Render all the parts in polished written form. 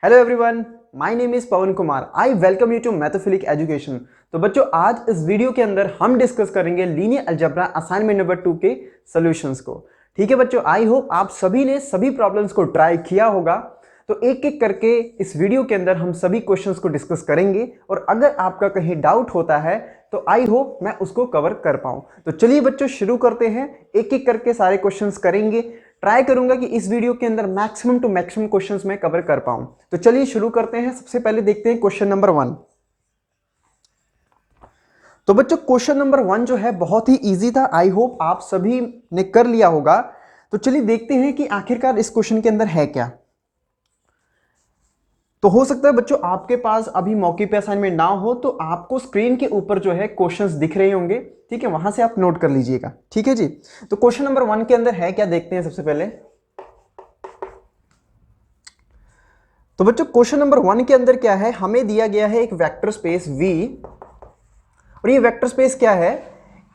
Hello everyone, my name is Pawan Kumar. I welcome you to Mathophilic education. तो बच्चों, आज इस वीडियो के अंदर हम डिस्कस करेंगे लीनियर अलजेब्रा असाइनमेंट नंबर 2 के सॉल्यूशंस को। ठीक है बच्चों, आई होप आप सभी ने सभी प्रॉब्लम्स को ट्राई किया होगा। तो एक एक करके इस वीडियो के अंदर हम सभी क्वेश्चंस को डिस्कस करेंगे और अगर आपका कहीं डाउट होता है तो आई होप मैं उसको कवर कर पाऊं। तो चलिए बच्चों शुरू करते हैं, एक एक करके सारे क्वेश्चंस करेंगे। ट्राई करूंगा कि इस वीडियो के अंदर मैक्सिमम टू मैक्सिमम क्वेश्चंस मैं कवर कर पाऊं। तो चलिए शुरू करते हैं। सबसे पहले देखते हैं क्वेश्चन नंबर 1। तो बच्चों क्वेश्चन नंबर 1 जो है बहुत ही इजी था, आई होप आप सभी ने कर लिया होगा। तो चलिए देखते हैं कि आखिरकार इस क्वेश्चन के अंदर है क्या। तो हो सकता है बच्चों आपके पास अभी मौके पे असाइनमेंट ना हो तो आपको स्क्रीन के ऊपर जो है क्वेश्चंस दिख रहे होंगे, ठीक है, वहां से आप नोट कर लीजिएगा। ठीक है जी। तो क्वेश्चन नंबर 1 के अंदर है क्या, देखते हैं सबसे पहले। तो बच्चों क्वेश्चन नंबर 1 के अंदर क्या है, हमें दिया गया है एक वेक्टर स्पेस V और ये वेक्टर स्पेस क्या है,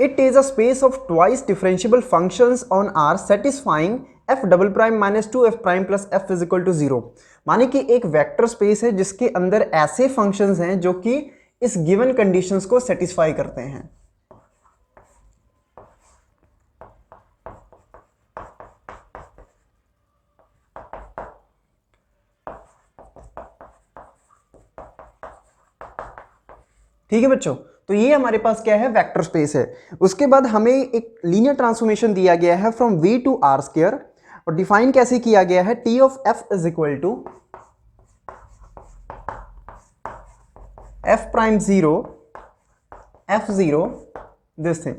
it is a space of twice differentiable functions on R satisfying f double prime minus 2f prime plus f is equal to 0। माने कि एक वेक्टर स्पेस है जिसके अंदर ऐसे फंक्शंस हैं जो कि इस गिवन कंडीशंस को सेटिस्फाई करते हैं। ठीक है बच्चों, तो ये हमारे पास क्या है, वेक्टर स्पेस है। उसके बाद हमें एक लीनियर ट्रांसफॉर्मेशन दिया गया है from V to R square और डिफाइन कैसे किया गया है, T of f is equal to f prime 0 f0 this thing.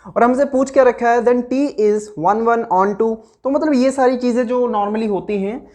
और हमसे पूछ क्या रखा है, देन T इज 1 1 ऑन 2। तो मतलब ये सारी चीजें जो नॉर्मली होती हैं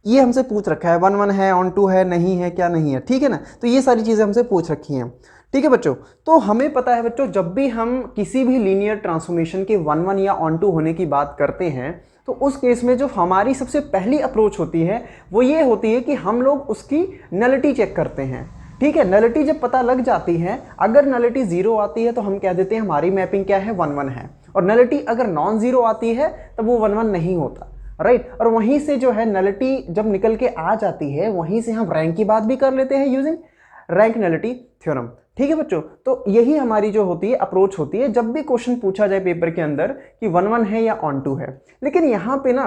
ये हमसे पूछ रखा है, 1 1 है, ऑन 2 है, नहीं है, क्या नहीं है, ठीक है ना। तो ये सारी चीजें हमसे पूछ रखी हैं। ठीक है बच्चों, तो हमें पता है बच्चों जब भी हम किसी भी लीनियर ट्रांसफॉर्मेशन के 1 1 या ऑन 2 होने की बात करते हैं तो उस केस में जो हमारी सबसे पहली अप्रोच होती है वो ये होती है कि हम लोग उसकी नलिटी चेक करते हैं। ठीक है, नलिटी जब पता लग जाती है, अगर नलिटी 0 आती है तो हम कह देते हैं हमारी मैपिंग क्या है, 1 1 है। और नलिटी अगर नॉन 0 आती है तब वो 1 1 नहीं होता, राइट। और वहीं से जो है नलिटी जब निकल के आ जाती है वहीं से हम रैंक की बात भी कर लेते हैं यूजिंग रैंक नलिटी थ्योरम। ठीक है बच्चों, तो यही हमारी जो होती है अप्रोच होती है जब भी क्वेश्चन पूछा जाए पेपर के अंदर कि 1 1 है या ऑन 2 है। लेकिन यहाँ पे ना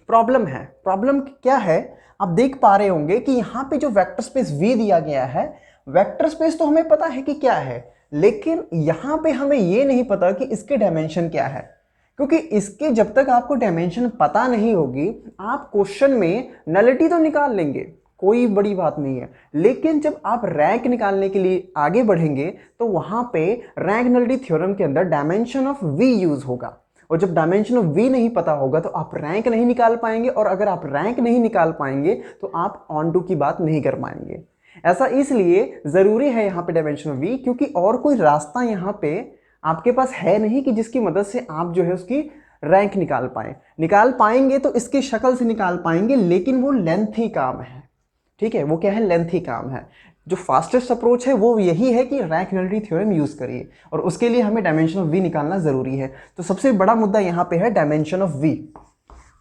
प्रॉब्लम है। प्रॉब्लम क्या है, आप देख पा रहे होंगे कि यहाँ पे जो वेक्टर स्पेस V दिया गया है, वेक्टर स्पेस तो हमें पता है कि क्या है, लेकिन यहाँ पे हमें ये नहीं पता कि इसके डायमेंशन क्या है। क्योंकि इसके जब तक आपको डायमेंशन पता नहीं होगी आप क्वेश्चन में नलिटी तो निकाल लेंगे, कोई बड़ी बात नहीं है, लेकिन जब आप रैंक निकालने के लिए आगे बढ़ेंगे तो वहां पे रैंक नलिटी थ्योरम के अंदर डायमेंशन ऑफ V यूज होगा। और जब डायमेंशन ऑफ V नहीं पता होगा तो आप रैंक नहीं निकाल पाएंगे, और अगर आप रैंक नहीं निकाल पाएंगे तो आप ऑन टू की बात नहीं कर पाएंगे। ऐसा इसलिए जरूरी है यहाँ पे डायमेंशन ऑफ V, क्योंकि और कोई रास्ता यहाँ पे आपके पास है नहीं कि जिसकी मदद से आप जो है उसकी रैंक निकाल पाएंगे तो इसकी शक्ल से निकाल पाएंगे, लेकिन वो लेंथी काम है। ठीक है, वो क्या है, लेंथी काम है। जो फास्टेस्ट अप्रोच है वो यही है कि रैंक नलिटी थ्योरम यूज करिए, और उसके लिए हमें डायमेंशन ऑफ V निकालना जरूरी है। तो सबसे बड़ा मुद्दा यहाँ पे है डायमेंशन ऑफ V।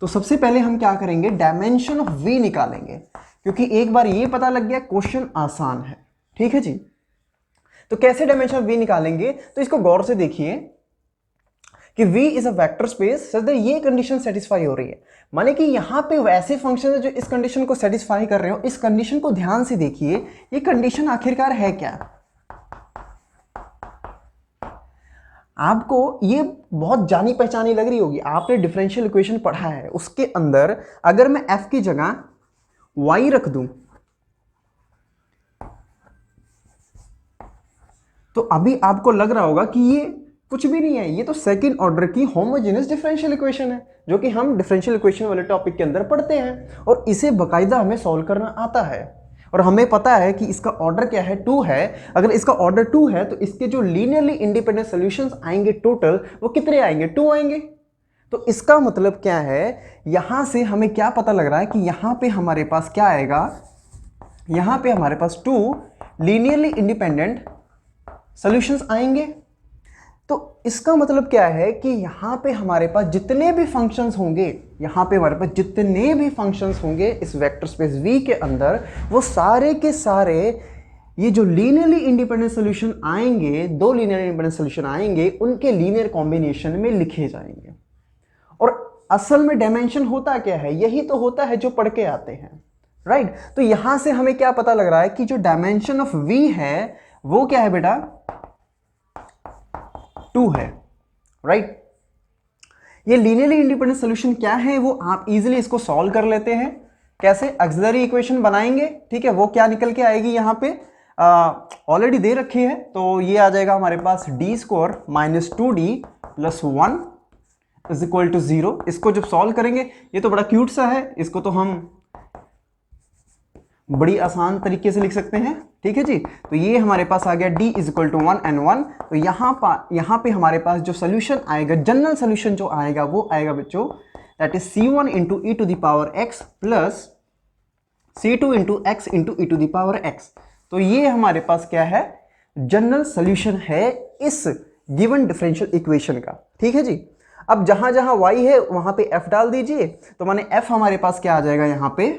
तो सबसे पहले हम क्या करेंगे, डायमेंशन ऑफ V निकालेंगे, क्योंकि एक बार ये पता लग गया क्वेश्चन आसान है। ठीक है जी। तो कैसे डायमेंशन ऑफ V निकालेंगे, तो इसको गौर से देखिए कि V is a vector space such that ये कंडीशन सेटिस्फाई हो रही है। माने कि यहां पे वैसे फंक्शन है जो इस कंडीशन को सेटिस्फाई कर रहे हो। इस कंडीशन को ध्यान से देखिए, ये कंडीशन आखिरकार है क्या। आपको ये बहुत जानी पहचानी लग रही होगी, आपने डिफरेंशियल इक्वेशन पढ़ा है, उसके अंदर अगर मैं f की जगह y रख दूं तो अभी आपको लग रहा होगा कि ये कुछ भी नहीं है, ये तो सेकंड ऑर्डर की होमोजेनियस डिफरेंशियल इक्वेशन है जो कि हम डिफरेंशियल इक्वेशन वाले टॉपिक के अंदर पढ़ते हैं, और इसे बकायदा हमें सॉल्व करना आता है। और हमें पता है कि इसका ऑर्डर क्या है, 2 है। अगर इसका ऑर्डर 2 है तो इसके जो लीनियरली इंडिपेंडेंट सॉल्यूशंस आएंगे टोटल वो कितने आएंगे, 2 आएंगे। तो इसका मतलब क्या है, यहां से हमें क्या पता लग रहा है कि यहां पे हमारे पास क्या आएगा, यहां पे हमारे पास 2 लीनियरली इंडिपेंडेंट सॉल्यूशंस आएंगे। तो इसका मतलब क्या है कि यहां पे हमारे पास जितने भी फंक्शंस होंगे यहाँ पे हमारे पास जितने भी फंक्शंस होंगे इस वेक्टर स्पेस V के अंदर, वो सारे के सारे ये जो लीनियरली इंडिपेंडेंट सॉल्यूशन आएंगे, दो लीनियर इंडिपेंडेंट सॉल्यूशन आएंगे, उनके लीनियर कॉम्बिनेशन में लिखे जाएंगे। और असल में डायमेंशन होता क्या है? यही तो होता है जो पढ़ के आते हैं, राइट? तो यहां से हमें क्या पता लग रहा है कि जो डायमेंशन ऑफ V है वो क्या है बेटा? 2 है, राइट? ये लीनियरली इंडिपेंडेंट सॉल्यूशन क्या है वो आप इजीली इसको सॉल्व कर लेते हैं। कैसे? ऑक्सिलरी इक्वेशन बनाएंगे, ठीक है? वो क्या निकल के आएगी यहां पे ऑलरेडी दे रखी है, तो ये आ जाएगा हमारे पास d² - 2d + 1 is equal to 0। इसको जब सॉल्व करेंगे, ये तो बड़ा क्यूट सा है, इसको तो हम बड़ी आसान तरीके से लिख सकते हैं, ठीक है जी। तो ये हमारे पास आ गया d = 1 and 1। तो यहाँ पे हमारे पास जो सोल्यूशन आएगा, जनरल सोल्यूशन जो आएगा वो आएगा बच्चों, that is c1 × e⁻x plus c2 × x × e⁻x। तो ये हमारे पास क्या है? जनरल सोल्यूशन है इस गिवन डिफरेंशियल इक्वेशन का, ठीक है जी। अब जहां जहां y है वहां पे f डाल दीजिए, तो माने f हमारे पास क्या आ जाएगा यहाँ पे,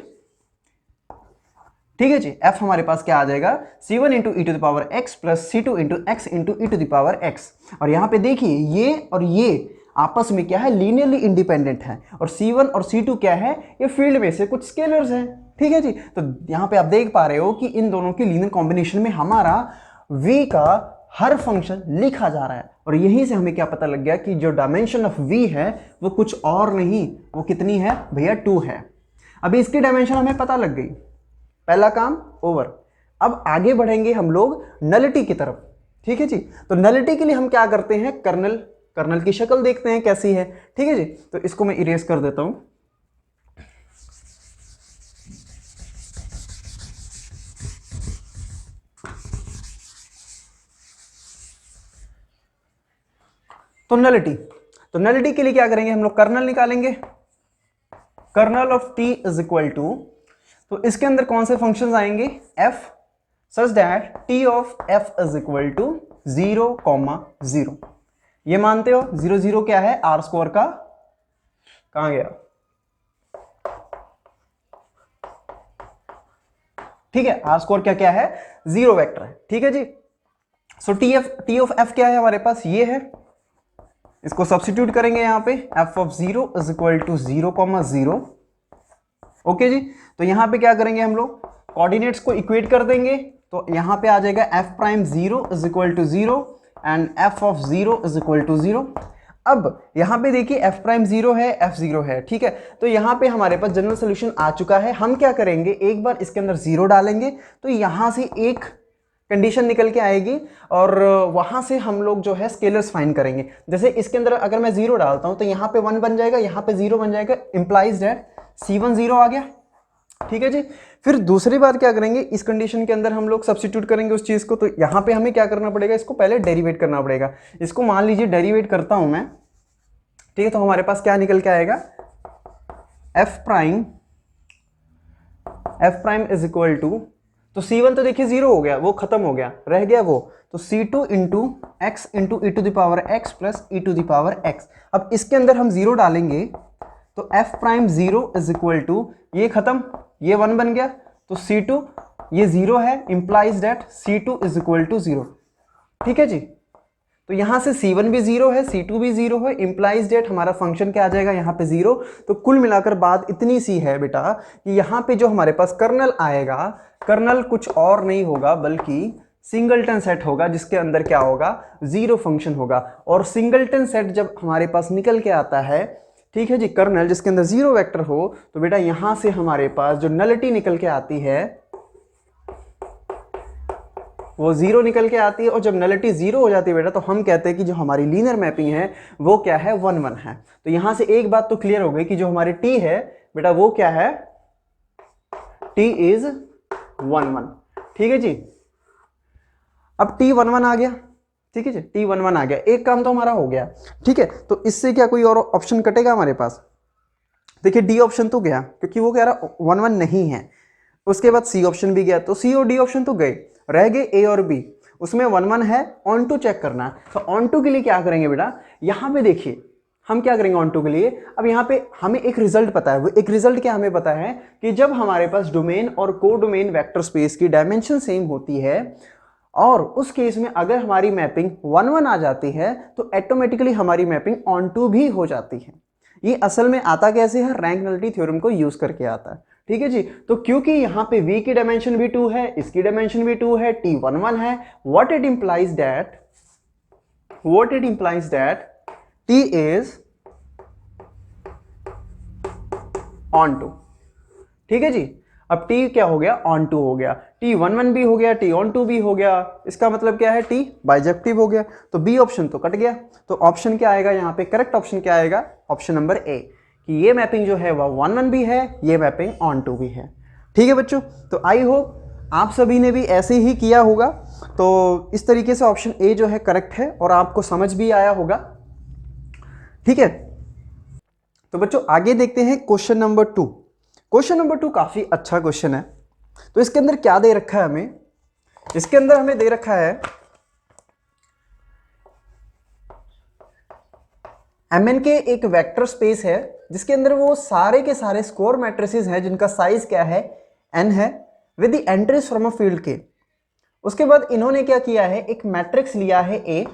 ठीक है जी। f हमारे पास क्या आ जाएगा? c1 × e⁻x plus c2 × x × e⁻x। और यहाँ पे देखिए ये और ये आपस में क्या है? लीनियरली इंडिपेंडेंट है। और c1 और c2 क्या है? ये फील्ड में से कुछ स्केलर्स हैं, ठीक है जी। तो यहाँ पे आप देख पा रहे हो कि इन दोनों के लीनियर कॉम्बिनेशन में हमारा v का हर फंक्शन लिखा जा रहा है। और यहीं से हमें क्या पता लग गया कि जो डायमेंशन ऑफ v है वो कुछ और नहीं, वो कितनी है भैया? 2 है। अभी इसकी डायमेंशन हमें पता लग गई, पहला काम ओवर। अब आगे बढ़ेंगे हम लोग नलिटी की तरफ, ठीक है जी। तो नलिटी के लिए हम क्या करते हैं? कर्नल की शक्ल देखते हैं कैसी है, ठीक है जी। तो इसको मैं इरेज कर देता हूं। तो नलिटी के लिए क्या करेंगे हम लोग? कर्नल निकालेंगे। Kernel of t is equal to, तो इसके अंदर कौन से फंक्शंस आएंगे? f such that t of f is equal to 0, 0। ये मानते हो? 0, 0 क्या है? r² का, कहां गया? ठीक है, r² क्या है? 0 वेक्टर है, ठीक है जी। सो t ऑफ f क्या है हमारे पास? ये है। इसको सब्स्टिट्यूट करेंगे यहां पे, f of 0 is equal to 0, 0। Okay जी। तो यहां पे क्या करेंगे हम लोग? कोऑर्डिनेट्स को इक्वेट कर देंगे। तो यहां पे आ जाएगा f'0 is equal to 0 and f of 0 is equal to 0। अब यहां पे देखिए f'0 है, f0 है, ठीक है। तो यहां पे हमारे पास जनरल सोल्यूशन आ चुका है। हम क्या करेंगे? एक बार इसके अंदर 0 डालेंगे तो यहां से एक कंडीशन निकल के आएगी और वहां से हम लोग जो है स्केलर्स फाइंड करेंगे। जैसे इसके अंदर अगर मैं 0 डालता हूं तो यहाँ पे 1 बन जाएगा, यहाँ पे 0 बन जाएगा, इंप्लाइज दैट c1 0 आ गया, ठीक है जी। फिर दूसरी बात क्या करेंगे? इस कंडीशन के अंदर हम लोग सब्स्टिट्यूट करेंगे उस चीज को। तो यहाँ पे हमें क्या करना पड़ेगा? इसको पहले डेरिवेट करना पड़ेगा। इसको मान लीजिए डेरिवेट करता हूं मैं, ठीक है। तो हमारे पास क्या निकल के आएगा? f' इज इक्वल टू, तो c1 तो देखिए 0 हो गया, वो खत्म हो गया, रह गया वो, तो c2 × x × e⁻x plus e⁻x। अब इसके अंदर हम 0 डालेंगे तो f'0 इज इक्वल टू, ये खत्म, ये 1 बन गया, तो c2, ये 0 है, implies that c2 is equal to 0, ठीक है जी। तो यहां से c1 भी 0 है, c2 भी 0 है, इंप्लाइज दैट हमारा फंक्शन क्या आ जाएगा यहाँ पे 0। तो कुल मिलाकर बात इतनी सी है बेटा कि यहाँ पे जो हमारे पास कर्नल आएगा, कर्नल कुछ और नहीं होगा बल्कि सिंगलटन सेट होगा, जिसके अंदर क्या होगा? 0 फंक्शन होगा। और सिंगलटन सेट जब हमारे पास निकल के आता है, ठीक है जी, कर्नल जिसके अंदर 0 वेक्टर हो, तो बेटा यहां से हमारे पास जो नलिटी निकल के आती है वो 0 निकल के आती है। और जब नलिटी 0 हो जाती है बेटा, तो हम कहते हैं कि जो हमारी लीनियर मैपिंग है वो क्या है? 1, 1 है। तो यहां से एक बात तो क्लियर हो गई कि जो हमारी t है बेटा वो क्या है? t इज 1, 1, ठीक है जी। अब t 1, 1 आ गया, ठीक है जी, t 1, 1 आ गया, एक काम तो हमारा हो गया, ठीक है। तो इससे क्या कोई और ऑप्शन कटेगा हमारे पास? देखिए d ऑप्शन तो गया क्योंकि वो कह रहा 1, 1 नहीं है। उसके बाद c ऑप्शन भी गया, तो c और d ऑप्शन तो गए, रह गए a और b। उसमें 1, 1 है, ऑन टू चेक करना है। तो ऑन टू के लिए क्या करेंगे बेटा? यहां पे देखिए हम क्या करेंगे ऑन टू के लिए, अब यहाँ पे हमें एक रिजल्ट पता है, वो एक रिजल्ट क्या हमें पता है कि जब हमारे पास डोमेन और को डोमेन वेक्टर स्पेस की डायमेंशन सेम होती है और उस केस में अगर हमारी मैपिंग 1 1 आ जाती है तो ऑटोमेटिकली हमारी मैपिंग ऑन टू भी हो जाती है। ये असल में आता कैसे है, रैंक नलिटी थ्योरम को यूज करके आता है। ठीक है जी, तो क्योंकि यहाँ पे v की डायमेंशन भी 2 है, इसकी डायमेंशन भी 2 है, t 1 1 है, what it implies that t is on to। ठीक है जी, अब t क्या हो गया, ऑन टू हो गया, t 1 1 भी हो गया, t ऑन टू भी हो गया, इसका मतलब क्या है, t बाइजेक्टिव हो गया, तो b ऑप्शन तो कट गया। तो ऑप्शन क्या आएगा यहाँ पे, करेक्ट ऑप्शन क्या आएगा, ऑप्शन नंबर ए, कि ये मैपिंग जो है वह 1 1 भी है, ये मैपिंग ऑन टू भी है। ठीक है बच्चों, तो आई होप आप सभी ने भी ऐसे ही किया होगा। तो इस तरीके से ऑप्शन ए जो है करेक्ट है और आपको समझ भी आया होगा। ठीक है, तो बच्चों आगे देखते हैं क्वेश्चन नंबर 2। क्वेश्चन नंबर 2 काफी अच्छा क्वेश्चन है। तो इसके अंदर क्या दे रखा है हमें, इसके अंदर हमें दे रखा है Mn के एक वेक्टर स्पेस है जिसके अंदर वो सारे के सारे स्कोर मैट्रिसेस हैं जिनका साइज क्या है, n है, with the entries from a field के। उसके बाद इन्होंने क्या किया है, एक मैट्रिक्स लिया है A,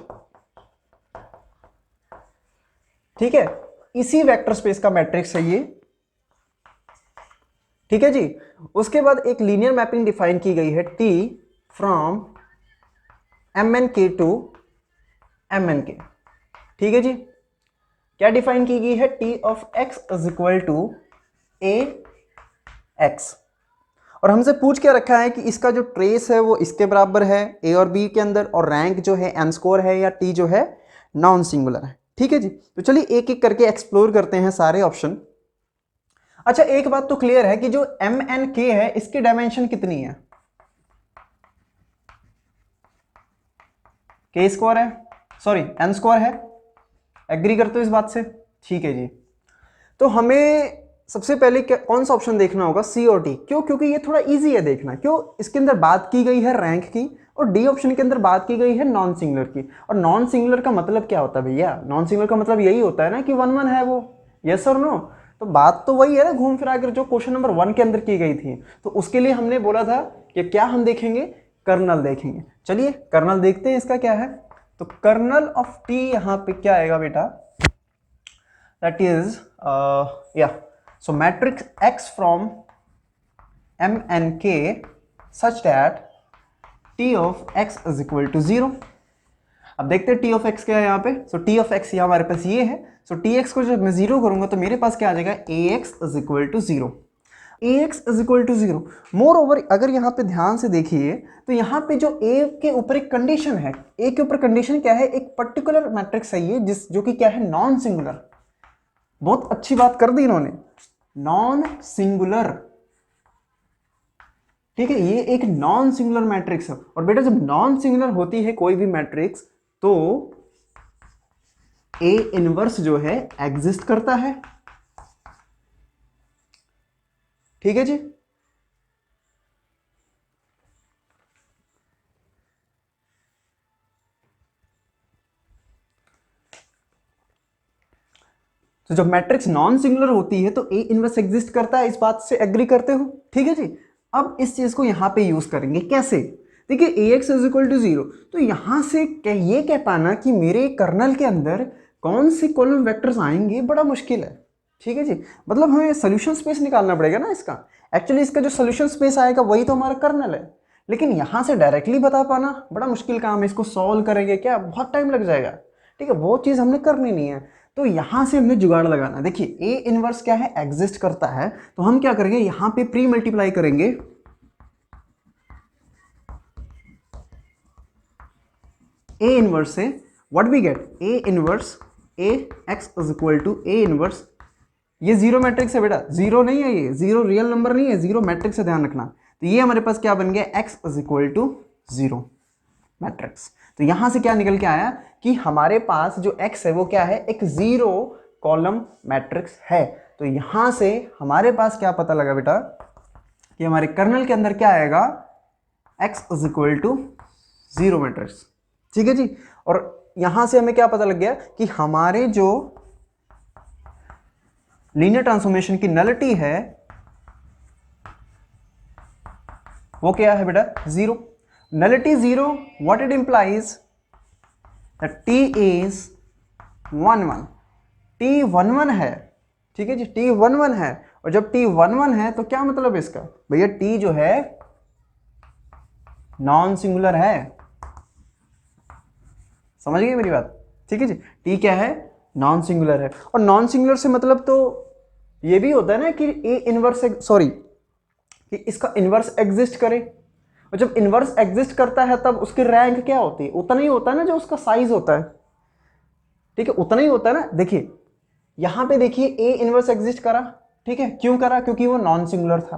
ठीक है, इसी वेक्टर स्पेस का मैट्रिक्स है ये। ठीक है जी, उसके बाद एक लीनियर मैपिंग डिफाइन की गई है T from MnK to MnK। ठीक है जी, क्या डिफाइन की गई है, T of x is equal to AX। और हमसे पूछ क्या रखा है कि इसका जो ट्रेस है वो इसके बराबर है A और B के अंदर, और रैंक जो है n स्कोर है या T जो है नॉन सिंगुलर है। ठीक है जी, तो चलिए एक एक करके एक्सप्लोर करते हैं सारे ऑप्शन। अच्छा, एक बात तो क्लियर है कि जो MnK है इसकी डायमेंशन कितनी है, K स्क्वायर है, सॉरी n स्क्वायर है, एग्री करते हो इस बात से? ठीक है जी, तो हमें सबसे पहले कौन सा ऑप्शन देखना होगा, सी और डी। क्यों, क्योंकि ये थोड़ा इजी है देखना। क्यों, इसके अंदर बात की गई है रैंक की और डी ऑप्शन के अंदर बात की गई है नॉन सिंगुलर की। और नॉन सिंगुलर का मतलब क्या होता है भैया, नॉन सिंगुलर का मतलब यही होता है ना कि 1 1 है वो, यस और नो। तो बात तो वही है ना घूम फिरा कर जो क्वेश्चन नंबर 1 के अंदर की गई थी। तो उसके लिए हमने बोला था कि क्या हम देखेंगे, कर्नल देखेंगे। चलिए कर्नल देखते हैं इसका क्या है। तो कर्नल ऑफ टी यहाँ पे क्या आएगा बेटा, that is so matrix X from M and K such that T of X is equal to 0। अब देखते हैं T of X क्या है यहाँ पे। so T of X यहाँ हमारे पास ये है, so Tx को जब मैं 0 करूंगा तो मेरे पास क्या आ जाएगा, Ax is equal to 0। Ax is equal to 0। More over अगर यहाँ पे ध्यान से देखिए तो यहाँ पे जो A के ऊपर एक कंडीशन है, A के ऊपर कंडीशन क्या है, एक पर्टिकुलर मैट्रिक्स है ये जो कि क्या है, नॉन सिंगुलर। बहुत अच्छी बात कर दी इन्होंने, नॉन सिंगुलर। ठीक है, ये एक नॉन सिंगुलर मैट्रिक्स है। और बेटा जब नॉन सिंगुलर होती है कोई भी मैट्रिक्स तो A इनवर्स जो है एग्जिस्ट करता है। ठीक है जी, तो जब मैट्रिक्स नॉन सिंगुलर होती है तो A इनवर्स एग्जिस्ट करता है, इस बात से एग्री करते हो? ठीक है जी, अब इस चीज को यहां पे यूज करेंगे कैसे, देखिए Ax इज इक्वल टू 0, तो यहां से ये कह पाना कि मेरे कर्नल के अंदर कौन से कॉलम वेक्टर्स आएंगे बड़ा मुश्किल है। ठीक है जी, मतलब हमें सोल्यूशन स्पेस निकालना पड़ेगा ना इसका। एक्चुअली इसका जो सोल्यूशन स्पेस आएगा वही तो हमारा कर्नल है, लेकिन यहां से डायरेक्टली बता पाना बड़ा मुश्किल काम है। इसको सॉल्व करेंगे क्या, बहुत टाइम लग जाएगा। ठीक है, वो चीज हमने करनी नहीं है, तो यहां से हमने जुगाड़ लगाना। देखिए ए इनवर्स क्या है, एग्जिस्ट करता है, तो हम क्या करेंगे, यहां पे प्री मल्टीप्लाई करेंगे ए इनवर्स से। What we get, A inverse A X is equal to A inverse, ये जीरो मैट्रिक्स है बेटा, जीरो नहीं है, ये जीरो रियल नंबर नहीं है, जीरो मैट्रिक्स है, ध्यान रखना। तो ये हमारे पास क्या बन गया, X is equal to 0 matrix. तो यहां से क्या निकल के आया कि हमारे पास जो x है वो क्या है, एक 0 कॉलम मैट्रिक्स है। तो यहां से हमारे पास क्या पता लगा बेटा कि हमारे कर्नल के अंदर क्या आएगा, x is equal to 0 matrix. ठीक है जी, और यहां से हमें क्या पता लग गया कि हमारे जो लीनियर ट्रांसफॉर्मेशन की नलिटी है वो क्या है बेटा, zero. Nullity zero, what it implies that T is 1 1। T 1 1 है, ठीक है जी, टी 1 1 है। और जब टी 1 1 है तो क्या मतलब इसका, भैया टी जो है नॉन सिंगुलर है। समझ गए मेरी बात, ठीक है जी। टी क्या है, नॉन सिंगुलर है। और नॉन सिंगुलर से मतलब तो ये भी होता है ना कि ए इनवर्स, सॉरी, कि इसका इनवर्स एग्जिस्ट करे। और जब इनवर्स एग्जिस्ट करता है तब उसकी रैंक क्या होती है, उतना ही होता है ना जो उसका साइज होता है, ठीक है, उतना ही होता है ना। देखिए यहां पे देखिए ए इनवर्स एग्जिस्ट करा, ठीक है, क्यों करा, क्योंकि वो नॉन सिंगुलर था।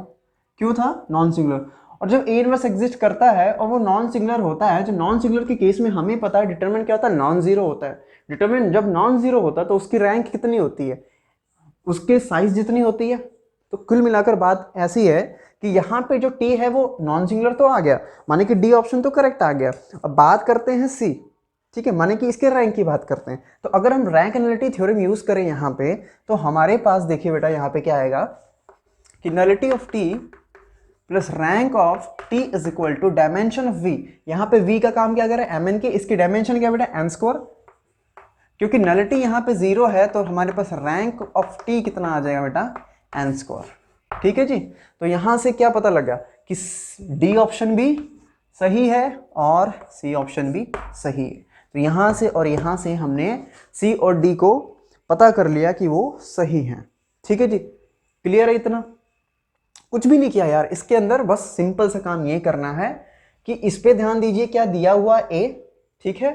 क्यों था, नॉन सिंगुलर। और जब ए इनवर्स एग्जिस्ट करता है और वो नॉन सिंगुलर होता है, जो नॉन सिंगुलर के केस में हमें पता है डिटरमिनेंट क्या होता है, नॉन जीरो होता है। डिटरमिनेंट जब नॉन जीरो होता है तो उसकी रैंक कितनी होती है, उसके साइज जितनी होती है। तो कुल मिलाकर बात ऐसी है कि यहाँ पे जो टी है वो नॉन सिंगुलर तो आ गया, माने कि डी ऑप्शन तो करेक्ट आ गया। अब बात करते हैं सी, ठीक है, माने कि इसके रैंक की बात करते हैं। तो अगर हम रैंक नलिटी थ्योरम यूज करें यहाँ पे, तो हमारे पास देखिए बेटा यहाँ पे क्या आएगा कि nullity of T plus rank of T is equal to dimension of V. यहाँ पे वी का काम क्या करे, एम एन के, इसकी डायमेंशन क्या बेटा, एन स्क्वायर। क्योंकि नलिटी यहाँ पे जीरो है तो हमारे पास रैंक ऑफ टी कितना आ जाएगा बेटा, एन स्क्वायर। ठीक है जी। तो यहां से क्या पता लगा कि डी ऑप्शन भी सही है और सी ऑप्शन भी सही है। तो यहां से और यहां से हमने सी और डी को पता कर लिया कि वो सही हैं। ठीक है जी, क्लियर है इतना। कुछ भी नहीं किया यार इसके अंदर, बस सिंपल सा काम ये करना है कि इस पे ध्यान दीजिए, क्या दिया हुआ ए, ठीक है।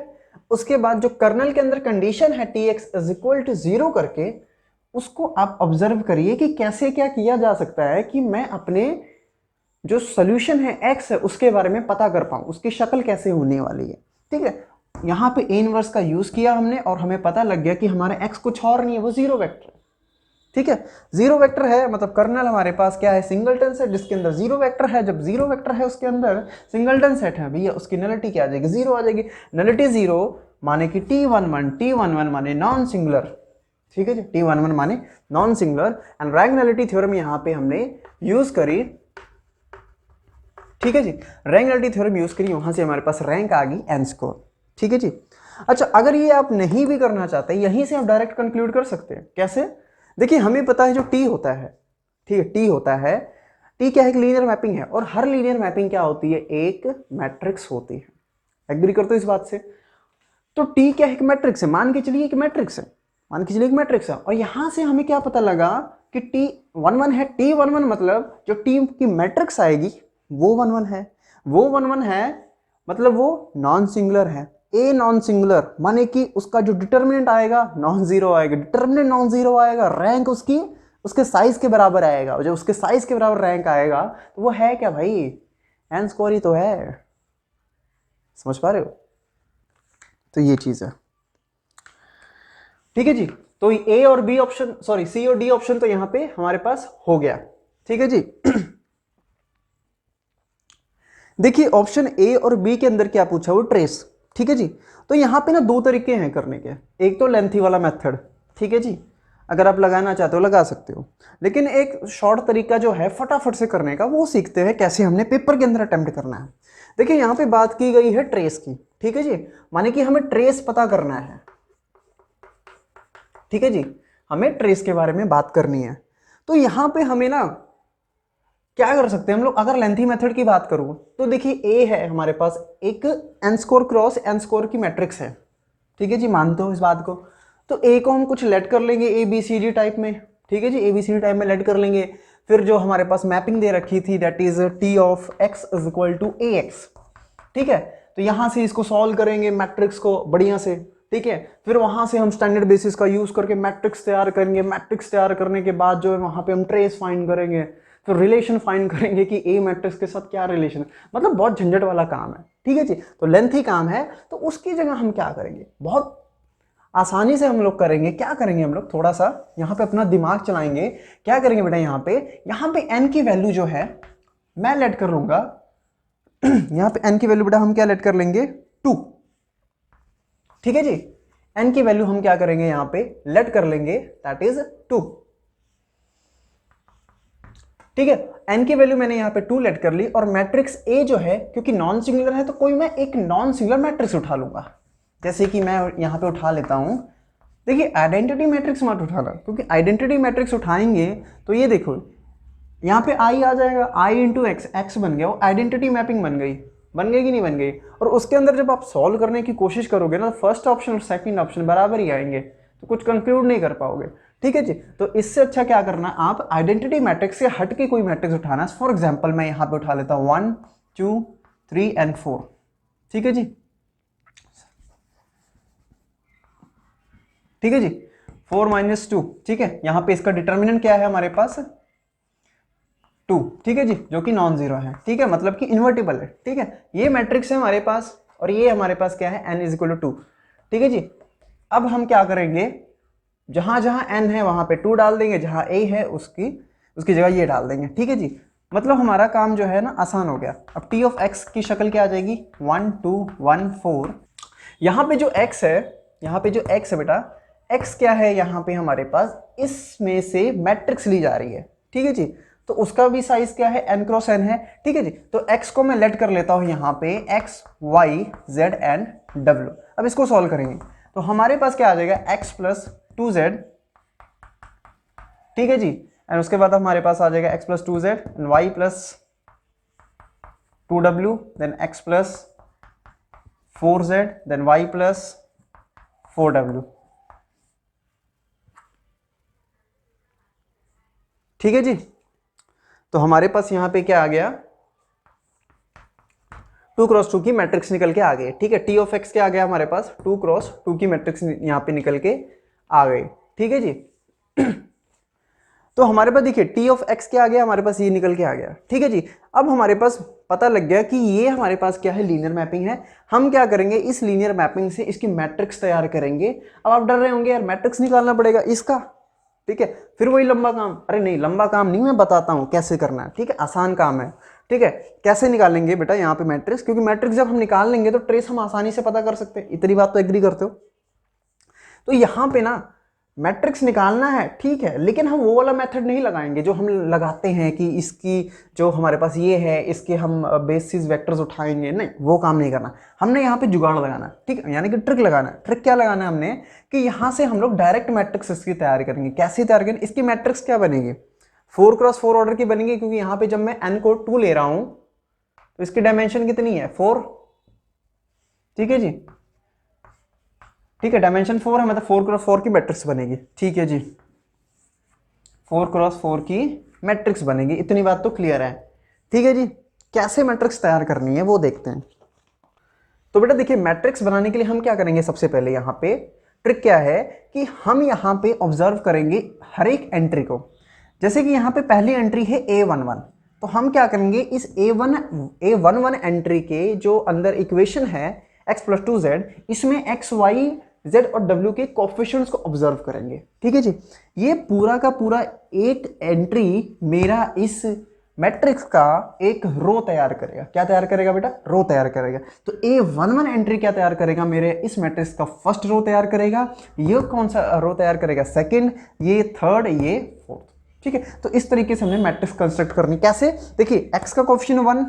उसके बाद जो कर्नल के अंदर कंडीशन है T X is equal to 0 करके, उसको आप ऑब्जर्व करिए कि कैसे क्या किया जा सकता है कि मैं अपने जो सोल्यूशन है एक्स है उसके बारे में पता कर पाऊं, उसकी शक्ल कैसे होने वाली है। ठीक है, यहां पे ए इनवर्स का यूज किया हमने और हमें पता लग गया कि हमारा एक्स कुछ और नहीं है, वो जीरो वेक्टर है। ठीक है, जीरो वेक्टर है मतलब कर्नल हमारे पास क्या है, सिंगलटन सेट जिसके अंदर जीरो वेक्टर है। जब जीरो वेक्टर है उसके अंदर सिंगलटन सेट है भैया, उसकी नलिटी क्या आ जाएगी, जीरो आ जाएगी। नलिटी जीरो माने कि T11 माने नॉन सिंगुलर। ठीक है जी, T11 माने non singular. And rank nullity theorem यहां पे हमने यूज करी। ठीक है जी, रैंक नलिटी थ्योरम यूज करी, वहां से हमारे पास रैंक आ गई एन स्क्वायर। ठीक है जी। अच्छा, अगर ये आप नहीं भी करना चाहते, यहीं से आप डायरेक्ट कंक्लूड कर सकते हैं। कैसे, देखिए हमें पता है जो टी होता है, ठीक है, टी होता है, टी क्या है, एक लीनियर मैपिंग है। और हर लीनियर मैपिंग क्या होती है, एक मैट्रिक्स होती है। एग्री करते हो इस बात से। तो टी क्या है, एक मैट्रिक्स है, मान के चलिए एक मैट्रिक्स है, मान के चलिए एक मैट्रिक्स है। और यहां से हमें क्या पता लगा कि टी 1 1 है। टी 1 1 मतलब जो टी की मैट्रिक्स आएगी वो 1 1 है, वो 1 1 है मतलब वो नॉन सिंगुलर है। ए नॉन सिंगुलर माने कि उसका जो डिटर्मिनेंट आएगा नॉन जीरो आएगा, डिटर्मिनेंट नॉन जीरो आएगा, रैंक उसकी उसके साइज के बराबर आएगा। और जब उसके साइज के बराबर रैंक आएगा तो वो है क्या भाई, एन स्क्वायर ही तो है। समझ पा रहे हो, तो ये चीज है। ठीक है जी, तो ए और बी ऑप्शन, सॉरी सी और डी ऑप्शन तो यहां पे हमारे पास हो गया। ठीक है जी। देखिए ऑप्शन ए और बी के अंदर क्या पूछा, वो ट्रेस। ठीक है जी, तो यहां पे ना दो तरीके हैं करने के, एक तो लेंथी वाला मेथड, ठीक है जी, अगर आप लगाना चाहते हो लगा सकते हो। लेकिन एक शॉर्ट तरीका जो है फटाफट से करने का, वो सीखते हैं कैसे हमने पेपर के अंदर अटेम्प्ट करना है। देखिए यहां पे बात की गई है ट्रेस की। ठीक है जी, माने कि हमें ट्रेस पता करना है। ठीक है जी, हमें ट्रेस के बारे में बात करनी है। तो यहां पे हमें ना क्या कर सकते हैं हम लोग, अगर लेंथी मेथड की बात करूं तो देखिए ए है हमारे पास एक N square cross N square की मैट्रिक्स है। ठीक है जी, मानते हो इस बात को। तो ए को हम कुछ लेट कर लेंगे A B C D type में। ठीक है जी, A B C D type में लेट कर लेंगे। फिर जो हमारे पास मैपिंग दे रखी थी that is T of X is equal to A X. ठीक है, तो यहां से इसको सॉल्व करेंगे मैट्रिक्स को बढ़िया से। ठीक है, फिर वहां से हम स्टैंडर्ड बेसिस का यूज करके मैट्रिक्स तैयार करेंगे। मैट्रिक्स तैयार करने के बाद जो है वहां पे हम ट्रेस फाइंड करेंगे, फिर रिलेशन फाइंड करेंगे कि ए मैट्रिक्स के साथ क्या रिलेशन, मतलब बहुत झंझट वाला काम है। ठीक है जी, तो लेंथी काम है। तो उसकी जगह हम क्या करेंगे, बहुत आसानी से हम लोग करेंगे। क्या करेंगे हम लोग, थोड़ा सा यहाँ पे अपना दिमाग चलाएंगे। क्या करेंगे बेटा, यहाँ पे एन की वैल्यू जो है मैं लेट कर लूंगा। यहाँ पे एन की वैल्यू बेटा हम क्या लेट कर लेंगे, 2। ठीक है जी, एन की वैल्यू हम क्या करेंगे यहाँ पे लेट कर लेंगे दैट इज 2। ठीक है, n की वैल्यू मैंने यहाँ पे 2 लेट कर ली, और मैट्रिक्स A जो है क्योंकि नॉन सिंगुलर है तो कोई मैं एक नॉन सिंगुलर मैट्रिक्स उठा लूंगा। जैसे कि मैं यहाँ पे उठा लेता हूँ, देखिए आइडेंटिटी मैट्रिक्स मत उठाना, क्योंकि आइडेंटिटी मैट्रिक्स उठाएंगे तो ये देखो यहाँ पे आई आ जाएगा, आई इंटू एक्स, एक्स बन गया, वो आइडेंटिटी मैपिंग बन गई कि नहीं बन गई। और उसके अंदर जब आप सॉल्व करने की कोशिश करोगे ना, तो फर्स्ट ऑप्शन और सेकंड ऑप्शन बराबर ही आएंगे, तो कुछ कंक्लूड नहीं कर पाओगे। ठीक है जी, तो इससे अच्छा क्या करना, आप आइडेंटिटी मैट्रिक्स से हट के कोई मैट्रिक्स उठाना। फॉर एग्जाम्पल मैं यहाँ पे उठा लेता हूँ 1 2 3 and 4। ठीक है जी, ठीक है जी, 4 - 2। ठीक है, यहाँ पे इसका डिटर्मिनेंट क्या है हमारे पास 2। ठीक है जी, जो कि नॉन जीरो है। ठीक है, मतलब कि इन्वर्टिबल है। ठीक है, ये मैट्रिक्स है हमारे पास, और ये हमारे पास क्या है n = 2। ठीक है जी, अब हम क्या करेंगे, जहां जहां n है वहां पे 2 डाल देंगे, जहां a है उसकी जगह ये डाल देंगे। ठीक है जी, मतलब हमारा काम जो है ना आसान हो गया। अब t ऑफ x की शक्ल क्या आ जाएगी, 1 2 1 4। यहाँ पे जो x है, यहाँ पे जो x है बेटा, x क्या है यहाँ पे हमारे पास, इसमें से मैट्रिक्स ली जा रही है। ठीक है जी, तो उसका भी साइज क्या है, n × n है। ठीक है जी, तो x को मैं लेट कर लेता हूं यहाँ पे x y z and w। अब इसको सॉल्व करेंगे तो हमारे पास क्या आ जाएगा, x + 2z। ठीक है जी, एंड उसके बाद हमारे पास आ जाएगा x + 2z and y + 2w, then x + 4z, then y + 4w। ठीक है जी, तो हमारे पास यहां पे क्या आ गया, 2 × 2 की मैट्रिक्स निकल के आ गई। ठीक है, t ऑफ x क्या आ गया हमारे पास, 2 × 2 की मैट्रिक्स यहां पे निकल के आ गई। ठीक है जी, तो हमारे पास देखिए t ऑफ x क्या आ गया हमारे पास, ये निकल के आ गया। ठीक है जी, अब हमारे पास पता लग गया कि ये हमारे पास क्या है, लीनियर मैपिंग है। हम क्या करेंगे, इस लीनियर मैपिंग से इसकी मैट्रिक्स तैयार करेंगे। अब आप डर रहे होंगे यार मैट्रिक्स निकालना पड़ेगा इसका, ठीक है, फिर वही लंबा काम। अरे नहीं, लंबा काम नहीं, मैं बताता हूं कैसे करना है। ठीक है, आसान काम है। ठीक है, कैसे निकालेंगे बेटा यहाँ पे मैट्रिक्स, क्योंकि मैट्रिक्स जब हम निकाल लेंगे तो ट्रेस हम आसानी से पता कर सकते हैं। इतनी बात तो एग्री करते हो। तो यहाँ पे ना मैट्रिक्स निकालना है, ठीक है, लेकिन हम वो वाला मेथड नहीं लगाएंगे जो हम लगाते हैं कि इसकी जो हमारे पास ये है, इसके हम बेसिस वेक्टर्स उठाएंगे। नहीं, वो काम नहीं करना। हमने यहाँ पे जुगाड़ लगाना, ठीक है, यानी कि ट्रिक लगाना। ट्रिक क्या लगाना है हमने, कि यहाँ से हम लोग डायरेक्ट मैट्रिक्स इसकी तैयार करेंगे। कैसे तैयार करेंगे, इसकी मैट्रिक्स क्या बनेगी, 4 × 4 ऑर्डर की बनेगी, क्योंकि यहाँ पे जब मैं n को 2 ले रहा हूं तो इसकी डायमेंशन कितनी है, 4। ठीक है जी, ठीक है, डायमेंशन 4 है, मतलब 4 × 4 की मैट्रिक्स बनेगी। ठीक है जी, 4 × 4 की मैट्रिक्स बनेगी। इतनी बात तो क्लियर है। ठीक है जी, कैसे मैट्रिक्स तैयार करनी है वो देखते हैं। तो बेटा देखिए, मैट्रिक्स बनाने के लिए हम क्या करेंगे, सबसे पहले यहाँ पे ट्रिक क्या है कि हम यहाँ पे ऑब्जर्व करेंगे हर एक एंट्री को। जैसे कि यहाँ पे पहली एंट्री है A11, तो हम क्या करेंगे, इस A11 एंट्री के जो अंदर इक्वेशन है x + 2z, इसमें x y z और w के कोफिशिएंट्स को ऑब्जर्व करेंगे। ठीक है जी, ये पूरा का पूरा एक एंट्री मेरा इस मैट्रिक्स का एक रो तैयार करेगा। क्या तैयार करेगा बेटा, रो तैयार करेगा। तो A11 एंट्री क्या तैयार करेगा, मेरे इस मैट्रिक्स का फर्स्ट रो तैयार करेगा। ये कौन सा रो तैयार करेगा, सेकंड, ये थर्ड, ये फोर्थ। ठीक है, तो इस तरीके से हमने मैट्रिक्स कंस्ट्रक्ट करनी। कैसे, देखिए x का कोफिशिएंट 1,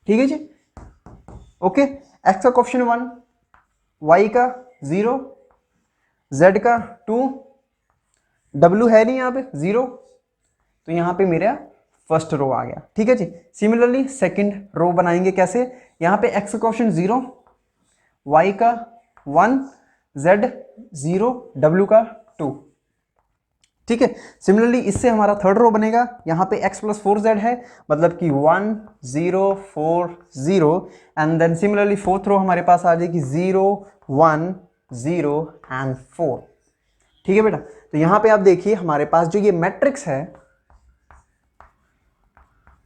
ठीक है जी, ओके, x का कोफिशिएंट 1, y का 0, z का 2, w है नहीं यहाँ पे 0, तो यहाँ पे मेरा फर्स्ट रो आ गया। ठीक है जी, सिमिलरली सेकंड रो बनाएंगे। कैसे, यहाँ पे x का कोफिशिएंट 0, y का 1, z 0, w का 2। ठीक है, सिमिलरली इससे हमारा थर्ड रो बनेगा। यहाँ पे x + 4z है, मतलब कि 1 0 4 0, and then similarly fourth row हमारे पास आ जाएगी 0 1 0 एंड 4। ठीक है बेटा, तो यहाँ पे आप देखिए हमारे पास जो ये मैट्रिक्स है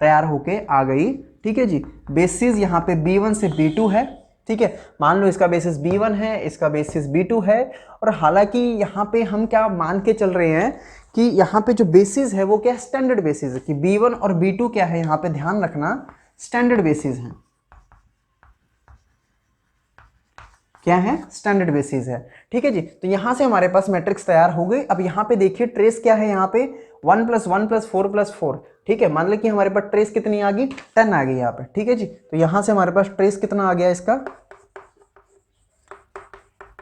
तैयार होके आ गई। ठीक है जी, बेसिस यहाँ पे B1 से B2 है। ठीक है, मान लो इसका बेसिस B1 है, इसका बेसिस B2 है, और हालांकि यहाँ पे हम क्या मान के चल रहे हैं कि यहाँ पे जो बेसिस है वो क्या है, स्टैंडर्ड बेसिस है, कि B1 और B2 क्या है, यहाँ पे ध्यान रखना स्टैंडर्ड बेसिस है। क्या है, स्टैंडर्ड बेसिस है। ठीक है जी, तो यहां से हमारे पास मैट्रिक्स तैयार हो गई। अब यहाँ पे देखिए ट्रेस क्या है, यहाँ पे 1 + 1 + 4 + 4। ठीक है, मान लो कि हमारे पास ट्रेस कितनी आ गई, 10 आ गई यहाँ पे। ठीक है जी, तो यहां से हमारे पास ट्रेस कितना आ गया इसका,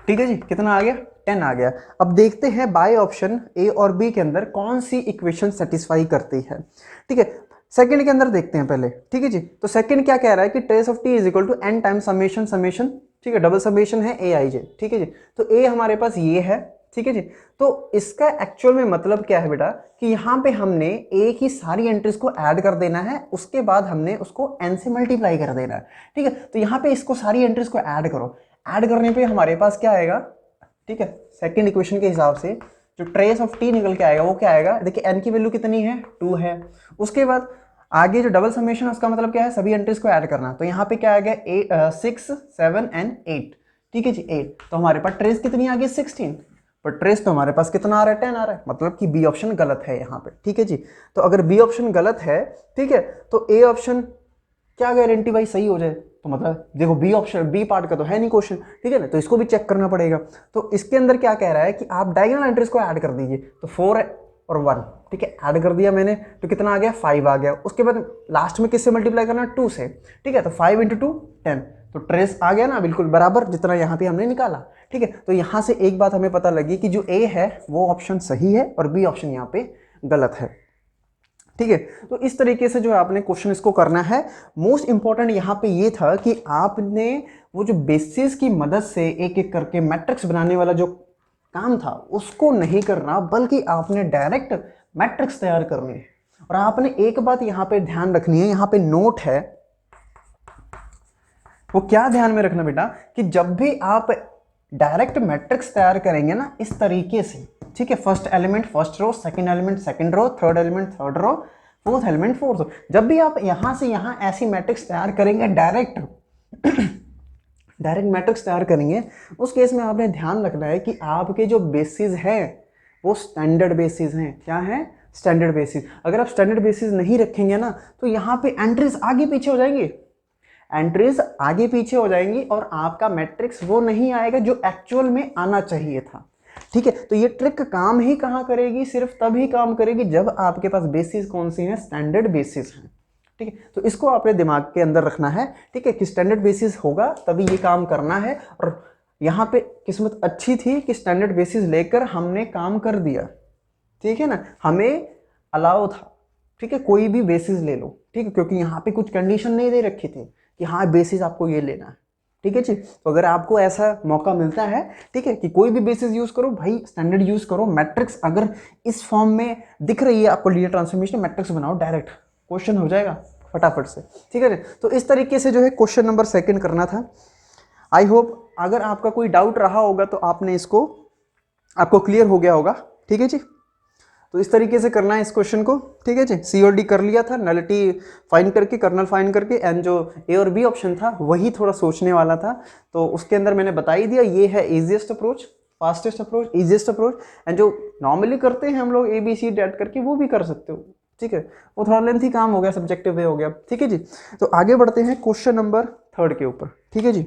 ठीक है जी, कितना आ गया, 10 आ गया। अब देखते हैं बाय ऑप्शन ए और बी के अंदर कौन सी इक्वेशन सेटिस्फाई करती है। ठीक है, सेकंड के अंदर देखते हैं पहले। ठीक है जी, तो सेकंड क्या कह रहा है कि trace of T is equal to N time summation summation, ठीक है, डबल समेशन है ए आई जे। ठीक है जी, तो ए हमारे पास ये है। ठीक है जी, तो इसका एक्चुअल में मतलब क्या है बेटा कि यहाँ पे हमने ए की सारी एंट्रीज को ऐड कर देना है, उसके बाद हमने उसको एन से मल्टीप्लाई कर देना है। ठीक है, तो यहाँ पे इसको सारी एंट्रीज को ऐड करो, ऐड करने पे हमारे पास क्या आएगा, ठीक है, सेकंड इक्वेशन के हिसाब से जो ट्रेस ऑफ टी निकल के आएगा वो क्या आएगा, देखिए एन की वैल्यू कितनी है, 2 है। उसके बाद आगे जो डबल समेशन है उसका मतलब क्या है, सभी एंट्रीज को ऐड करना। तो यहाँ पे क्या आ गया 6, 7 एंड 8। ठीक है जी, 8। तो हमारे पास ट्रेस कितनी आ गई 16, पर ट्रेस तो हमारे पास कितना आ रहा है, 10 आ रहा है, मतलब कि बी ऑप्शन गलत है यहाँ पे। ठीक है जी, तो अगर बी ऑप्शन गलत है, ठीक है, तो ए ऑप्शन क्या गारंटी भाई सही हो जाए, तो मतलब देखो बी ऑप्शन, बी पार्ट का तो है नहीं क्वेश्चन। ठीक है ना, तो इसको भी चेक करना पड़ेगा। तो इसके अंदर क्या कह रहा है कि आप डायगोनल एंट्रीज को ऐड कर दीजिए, तो 4 और 1, ठीक है, ऐड कर दिया मैंने, तो कितना आ गया, 5 आ गया। उसके बाद लास्ट में किससे मल्टीप्लाई करना, 2 से। ठीक है, तो 5 × 2 10, तो ट्रेस आ गया ना बिल्कुल बराबर जितना यहाँ पे हमने निकाला। ठीक है, तो यहाँ से एक बात हमें पता लगी कि जो ए है वो ऑप्शन सही है और बी ऑप्शन यहाँ पे गलत है। ठीक है, तो इस तरीके से जो है आपने क्वेश्चन इसको करना है। मोस्ट इंपॉर्टेंट यहाँ पे ये था कि आपने वो जो बेसिस की मदद से एक एक करके मैट्रिक्स बनाने वाला जो काम था उसको नहीं करना, बल्कि आपने डायरेक्ट मैट्रिक्स तैयार करनी है। और आपने एक बात यहाँ पे ध्यान रखनी है, यहाँ पे नोट है, वो क्या ध्यान में रखना बेटा कि जब भी आप डायरेक्ट मैट्रिक्स तैयार करेंगे ना इस तरीके से, ठीक है, first element first row, second element second row, third element third row, fourth element fourth row, जब भी आप यहां से यहां ऐसी मैट्रिक्स तैयार करेंगे डायरेक्ट डायरेक्ट मैट्रिक्स तैयार करेंगे, उस केस में आपने ध्यान रखना है कि आपके जो बेसिस हैं वो स्टैंडर्ड बेसिस हैं। क्या है, स्टैंडर्ड बेसिस। अगर आप स्टैंडर्ड बेसिस नहीं रखेंगे ना तो यहाँ पे एंट्रीज आगे पीछे हो जाएंगी, एंट्रीज आगे पीछे हो जाएंगी और आपका मैट्रिक्स वो नहीं आएगा जो एक्चुअल में आना चाहिए था। ठीक है, तो ये ट्रिक काम ही कहाँ करेगी, सिर्फ तभी काम करेगी जब आपके पास बेसिस कौन सी हैं, स्टैंडर्ड बेसिस हैं। ठीक है, तो इसको आपने दिमाग के अंदर रखना है। ठीक है, कि स्टैंडर्ड बेसिस होगा तभी ये काम करना है। और यहाँ पे किस्मत अच्छी थी कि स्टैंडर्ड बेसिस लेकर हमने काम कर दिया। ठीक है ना, हमें अलाउ था, ठीक है, कोई भी बेसिस ले लो। ठीक है, क्योंकि यहाँ पे कुछ कंडीशन नहीं दे रखी थी कि हाँ बेसिस आपको ये लेना है। ठीक है जी, तो अगर आपको ऐसा मौका मिलता है, ठीक है, कि कोई भी बेसिस यूज करो भाई, स्टैंडर्ड यूज करो। मैट्रिक्स अगर इस फॉर्म में दिख रही है आपको लीनियर ट्रांसफॉर्मेशन, मैट्रिक्स बनाओ, डायरेक्ट क्वेश्चन हो जाएगा फटाफट से। ठीक है, तो इस तरीके से जो है क्वेश्चन नंबर 2 करना था। आई होप अगर आपका कोई डाउट रहा होगा तो आपने इसको, आपको क्लियर हो गया होगा। ठीक है जी, तो इस तरीके से करना है इस क्वेश्चन को। ठीक है जी, सी और डी कर लिया था, नलिटी फाइन करके, कर्नल फाइन करके, एंड जो ए और बी ऑप्शन था वही थोड़ा सोचने वाला था, तो उसके अंदर मैंने बता ही दिया ये है easiest approach, fastest approach, easiest approach. And जो नॉर्मली करते हैं हम लोग ए बी सी डैट करके, वो भी कर सकते हो। ठीक है, वो थोड़ा लेंथी काम हो गया, सब्जेक्टिव वे हो गया। ठीक है जी, तो आगे बढ़ते हैं क्वेश्चन नंबर 3 के ऊपर। ठीक है जी,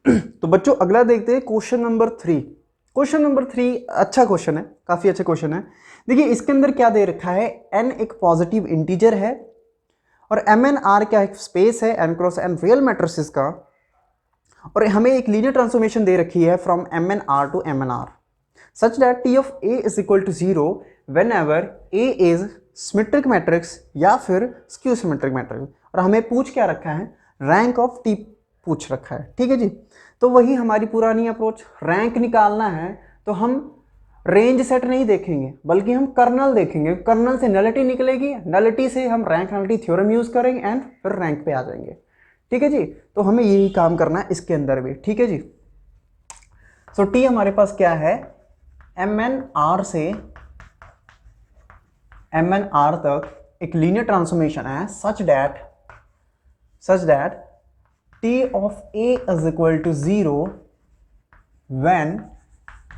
तो बच्चों अगला देखते हैं क्वेश्चन नंबर 3। क्वेश्चन नंबर 3 अच्छा क्वेश्चन है, काफी अच्छा क्वेश्चन है। देखिए इसके अंदर क्या दे रखा है, n एक पॉजिटिव इंटीजर है और MN/R क्या एक स्पेस है n cross n real matrices का, और हमें एक लीनियर ट्रांसफॉर्मेशन दे रखी है from MN/R to MN/R such that T of A is equal to 0 whenever A is symmetric matrix या फिर स्क्यू सिमेट्रिक मैट्रिक्स। और हमें पूछ क्या रखा है, रैंक ऑफ T पूछ रखा है। ठीक है जी, तो वही हमारी पुरानी अप्रोच, रैंक निकालना है तो हम रेंज सेट नहीं देखेंगे बल्कि हम कर्नल देखेंगे, कर्नल से नलिटी निकलेगी, नलिटी से हम रैंक नलिटी थ्योरम यूज करेंगे एंड फिर रैंक पे आ जाएंगे। ठीक है जी, तो हमें यही काम करना है इसके अंदर भी। ठीक है जी, सो टी हमारे पास क्या है, MN/R से MN/R तक एक लीनियर ट्रांसफॉर्मेशन है सच that T of A is equal to 0 when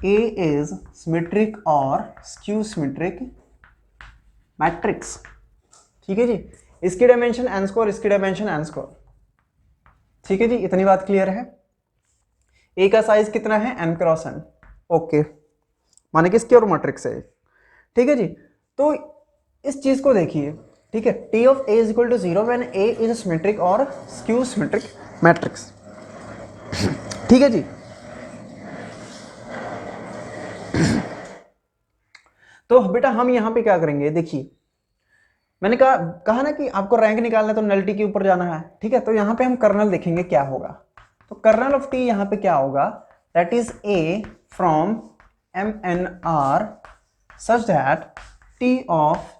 A is symmetric or skew symmetric matrix। ठीक है जी, इसकी डायमेंशन n स्क्वायर, इसकी डायमेंशन n स्क्वायर। ठीक है जी, इतनी बात क्लियर है। ए का साइज कितना है n क्रॉस n, ओके, माने कि स्क्वायर मैट्रिक्स है, ठीक है जी। तो इस चीज को देखिए, ठीक है, T of A is equal to 0 when A is a symmetric और स्क्यू सिमेट्रिक मैट्रिक्स, ठीक है जी। तो बेटा हम यहां पे क्या करेंगे, देखिए मैंने कहा ना कि आपको रैंक निकालना है तो नलिटी के ऊपर जाना है, ठीक है। तो यहां पे हम कर्नल देखेंगे क्या होगा। तो कर्नल ऑफ टी यहां पे क्या होगा, that is A from MNR such that T of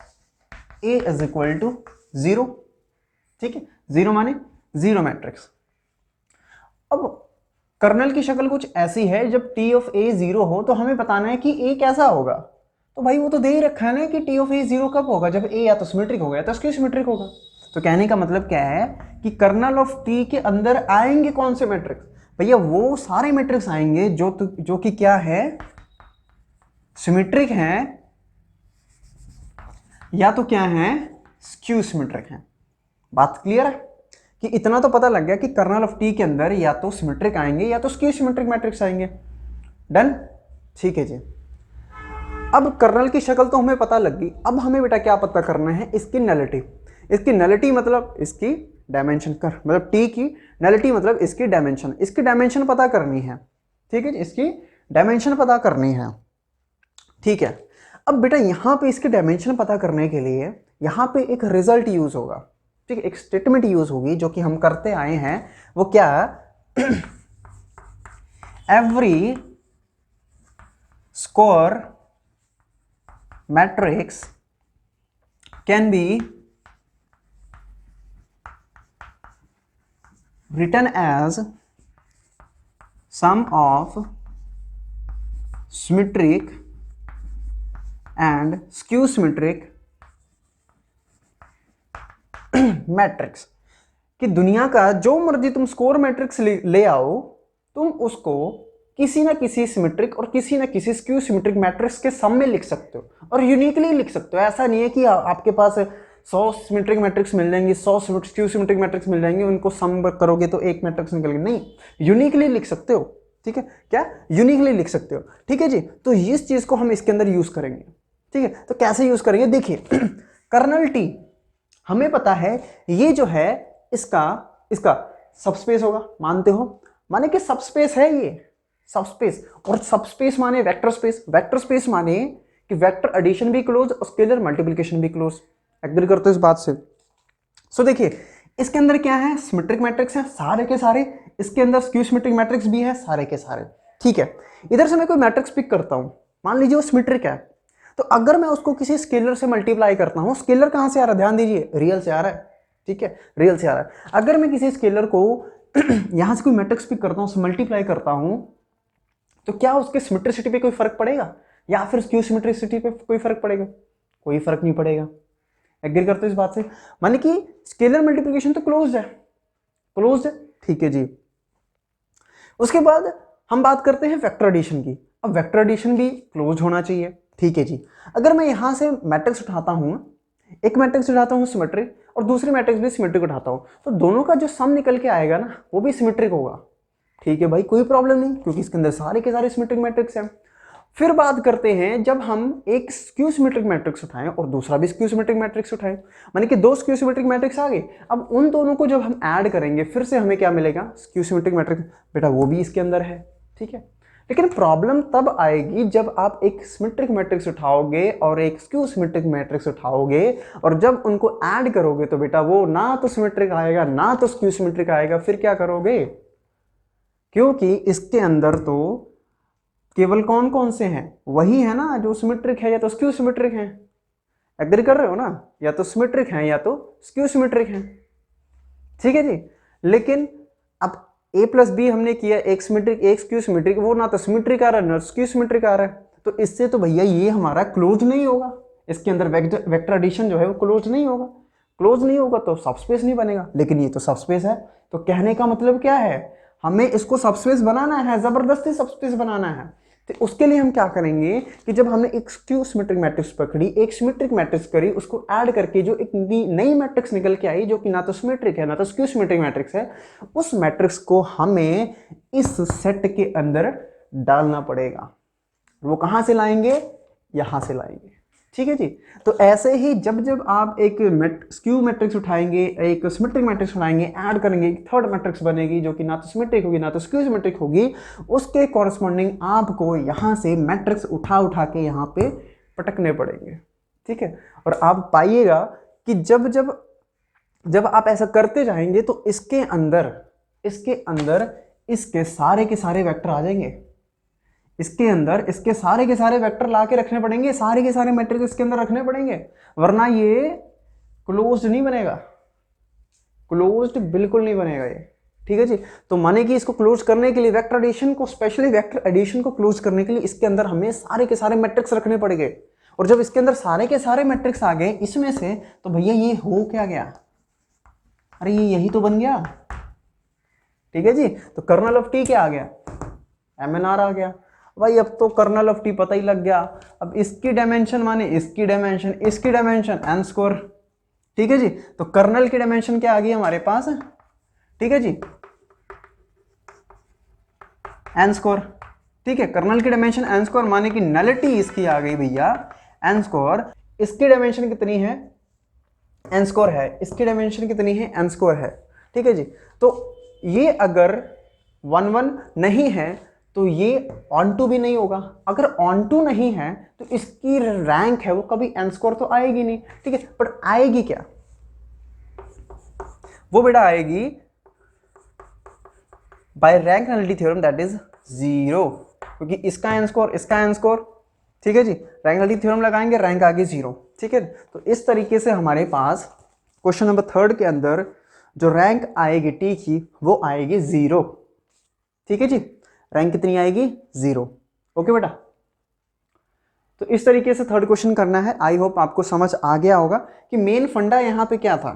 A is equal to 0, ठीक है। 0 माने 0 मैट्रिक्स। अब कर्नल की शक्ल कुछ ऐसी है, जब टी ऑफ ए 0 हो तो हमें बताना है कि ए कैसा होगा। तो भाई वो तो दे ही रखा है ना कि टी ऑफ ए 0 कब होगा, जब ए या तो सिमेट्रिक होगा या तो स्क्यू सिमेट्रिक होगा। तो कहने का मतलब क्या है कि कर्नल ऑफ टी के अंदर आएंगे कौन से मैट्रिक्स, भैया वो सारे मैट्रिक्स आएंगे जो कि क्या है, सिमेट्रिक हैं या तो क्या है, स्क्यू सिमेट्रिक हैं। बात क्लियर है कि इतना तो पता लग गया कि कर्नल ऑफ टी के अंदर या तो सिमेट्रिक आएंगे या तो स्क्यू सिमेट्रिक मैट्रिक्स आएंगे। डन, ठीक है जी। अब कर्नल की शक्ल तो हमें पता लग गई, अब हमें बेटा क्या पता करना है, इसकी नलिटी। इसकी नलिटी मतलब इसकी डायमेंशन कर, मतलब टी की नलिटी मतलब इसकी डायमेंशन, इसकी डायमेंशन पता करनी है, ठीक है, इसकी डायमेंशन पता करनी है, ठीक है। अब बेटा यहां पे इसकी डायमेंशन पता करने के लिए यहां पे एक रिजल्ट यूज होगा, ठीक है, एक स्टेटमेंट यूज होगी जो कि हम करते आए हैं। वो क्या, every square matrix can be written as sum of symmetric and skew symmetric matrix. कि दुनिया का जो मर्जी तुम स्कोर मैट्रिक्स ले आओ, तुम उसको किसी ना किसी सिमेट्रिक और किसी ना किसी स्क्यू सिमेट्रिक मैट्रिक्स के सम में लिख सकते हो और यूनिकली लिख सकते हो। ऐसा नहीं है कि आपके पास 100 सिमेट्रिक मैट्रिक्स मिल जाएंगे, 100 स्क्यू सिमेट्रिक मैट्रिक्स मिल जाएंगे, उनको सम करोगे तो एक मैट्रिक्स निकल गया, नहीं, यूनिकली लिख सकते हो, ठीक है, क्या यूनिकली लिख सकते हो, ठीक है जी। तो इस चीज को हम इसके अंदर यूज करेंगे, ठीक है। तो कैसे यूज करेंगे, देखिए कर्नल टी हमें पता है ये जो है इसका सबस्पेस होगा, मानते हो, माने कि सबस्पेस है ये सबस्पेस, और सबस्पेस माने वेक्टर स्पेस, वेक्टर स्पेस माने कि वेक्टर एडिशन भी क्लोज और स्केलर मल्टीप्लिकेशन भी क्लोज। एग्री करते हो इस बात से। सो देखिए इसके अंदर क्या है, सिमेट्रिक मैट्रिक्स है सारे के सारे, इसके अंदर स्क्यू सिमेट्रिक मैट्रिक्स भी है सारे के सारे, ठीक है। इधर से मैं कोई मैट्रिक्स पिक करता हूं, मान लीजिए वो सिमेट्रिक है, तो अगर मैं उसको किसी स्केलर से मल्टीप्लाई करता हूं, स्केलर कहां से आ रहा है, ध्यान दीजिए, रियल से आ रहा है, ठीक है, रियल से आ रहा है। अगर मैं किसी स्केलर को यहां से कोई मैट्रिक्स पिक करता हूं, मल्टीप्लाई करता हूं, तो क्या उसके सिमेट्रिसिटी पे कोई फर्क पड़ेगा या फिर स्क्यू सिमेट्रिसिटी पे कोई फर्क पड़ेगा, कोई फर्क नहीं पड़ेगा। एग्री करते हो इस बात से, माने कि स्केलर मल्टीप्लिकेशन तो क्लोज्ड है, क्लोज्ड है, ठीक है जी। उसके बाद हम बात करते हैं वेक्टर एडिशन की। अब वेक्टर एडिशन भी क्लोज होना चाहिए, ठीक है जी। अगर मैं यहां से मैट्रिक्स उठाता हूं, एक मैट्रिक्स उठाता हूं सिमेट्रिक और दूसरी मैट्रिक्स भी सिमेट्रिक उठाता हूं, तो दोनों का जो सम निकल के आएगा ना वो भी सिमेट्रिक होगा, ठीक है भाई, कोई प्रॉब्लम नहीं, क्योंकि इसके अंदर सारे के सारे सिमेट्रिक मैट्रिक्स हैं। फिर बात करते हैं जब हम एक स्क्यू सिमेट्रिक मैट्रिक्स उठाएं और दूसरा भी स्क्यू सिमेट्रिक मैट्रिक्स उठाएं, माने कि दो स्क्यू सिमेट्रिक मैट्रिक्स आ गए, अब उन दोनों को जब हम ऐड करेंगे फिर से हमें क्या मिलेगा, स्क्यू सिमेट्रिक मैट्रिक्स, बेटा वो भी इसके अंदर है, ठीक है। लेकिन प्रॉब्लम तब आएगी जब आप एक सिमेट्रिक मैट्रिक्स उठाओगे और एक स्क्यू सिमेट्रिक मैट्रिक्स उठाओगे और जब उनको ऐड करोगे तो बेटा वो ना तो सिमेट्रिक आएगा ना तो स्क्यू सिमेट्रिक आएगा, फिर क्या करोगे, क्योंकि इसके अंदर तो केवल कौन कौन से हैं, वही है ना जो सिमेट्रिक है या तो स्क्यू सिमेट्रिक है। एग्री कर रहे हो ना, या तो सिमेट्रिक है या तो स्क्यू सिमेट्रिक है, ठीक है जी। लेकिन अब a प्लस बी हमने किया, एक सिमेट्रिक एक स्क्यू सिमेट्रिक, वो ना तो सिमेट्रिक आ रहा है ना स्क्यू सिमेट्रिक आ रहा है, तो इससे तो भैया ये हमारा क्लोज नहीं होगा, इसके अंदर वेक्टर एडिशन जो है वो क्लोज नहीं होगा, क्लोज नहीं होगा तो सबस्पेस नहीं बनेगा। लेकिन ये तो सबस्पेस है, तो कहने का मतलब क्या है, हमें इसको सबस्पेस बनाना है, जबरदस्ती सबस्पेस बनाना है। तो उसके लिए हम क्या करेंगे कि जब हमने एक स्क्यू सिमेट्रिक मैट्रिक्स पकड़ी, एक सिमेट्रिक मैट्रिक्स करी, उसको ऐड करके जो एक नई मैट्रिक्स निकल के आई जो कि ना तो सिमेट्रिक है ना तो स्क्यू सिमेट्रिक मैट्रिक्स है, उस मैट्रिक्स को हमें इस सेट के अंदर डालना पड़ेगा। वो कहां से लाएंगे? यहां से लाएंगे। ठीक है जी। तो ऐसे ही जब जब आप एक स्क्यू मैट्रिक्स उठाएंगे, एक सिमेट्रिक मैट्रिक्स उठाएंगे, ऐड करेंगे, एक थर्ड मैट्रिक्स बनेगी जो कि ना तो सिमेट्रिक होगी ना तो स्क्यू सिमेट्रिक होगी, उसके कॉरस्पॉन्डिंग आपको यहां से मैट्रिक्स उठा उठा के यहां पे पटकने पड़ेंगे। ठीक है। और आप पाइएगा कि जब जब जब आप ऐसा करते जाएंगे तो इसके अंदर इसके सारे के सारे वेक्टर आ जाएंगे। इसके अंदर इसके सारे के सारे वेक्टर ला के रखने पड़ेंगे, सारे के सारे मैट्रिक्स इसके अंदर रखने पड़ेंगे, वरना ये क्लोज्ड नहीं बनेगा, क्लोज्ड बिल्कुल नहीं बनेगा ये। ठीक है जी। तो माने कि इसको क्लोज करने के लिए वेक्टर एडिशन को, स्पेशली वेक्टर एडिशन को क्लोज करने के लिए इसके अंदर हमें सारे के सारे मैट्रिक्स रखने पड़ेंगे। और जब इसके अंदर सारे के सारे मैट्रिक्स आ गए इसमें से, तो भैया ये हो क्या गया? अरे ये यही तो बन गया। ठीक है जी। तो कर्नल ऑफ टी क्या आ गया? MNR आ गया। भाई अब तो कर्नल ऑफ टी पता ही लग गया। अब इसकी डायमेंशन माने इसकी डायमेंशन एन स्क्वायर। ठीक है जी। तो कर्नल की डायमेंशन क्या आ गई हमारे पास? ठीक है जी, एन स्क्वायर। ठीक है, कर्नल की डायमेंशन एन स्क्वायर माने कि नलिटी इसकी आ गई भैया एन स्क्वायर। इसकी डायमेंशन कितनी है? एन स्क्वायर है। इसकी डायमेंशन कितनी है? एन स्क्वायर है। ठीक है जी। तो ये अगर 1 1 नहीं है तो ये ऑन टू भी नहीं होगा। अगर ऑन टू नहीं है तो इसकी रैंक है वो कभी एन स्क्वायर तो आएगी नहीं। ठीक है, पर आएगी क्या? वो बेटा आएगी by rank nullity theorem, that is 0, क्योंकि इसका एन स्क्वायर इसका एन स्क्वायर। ठीक है जी। रैंक नलिटी थ्योरम लगाएंगे, रैंक आ गई 0। ठीक है। तो इस तरीके से हमारे पास क्वेश्चन नंबर 3 के अंदर जो रैंक आएगी टी की वो आएगी 0। ठीक है जी। रैंक कितनी आएगी? 0। ओके बेटा। तो इस तरीके से थर्ड क्वेश्चन करना है। आई होप आपको समझ आ गया होगा कि मेन फंडा यहां पे क्या था।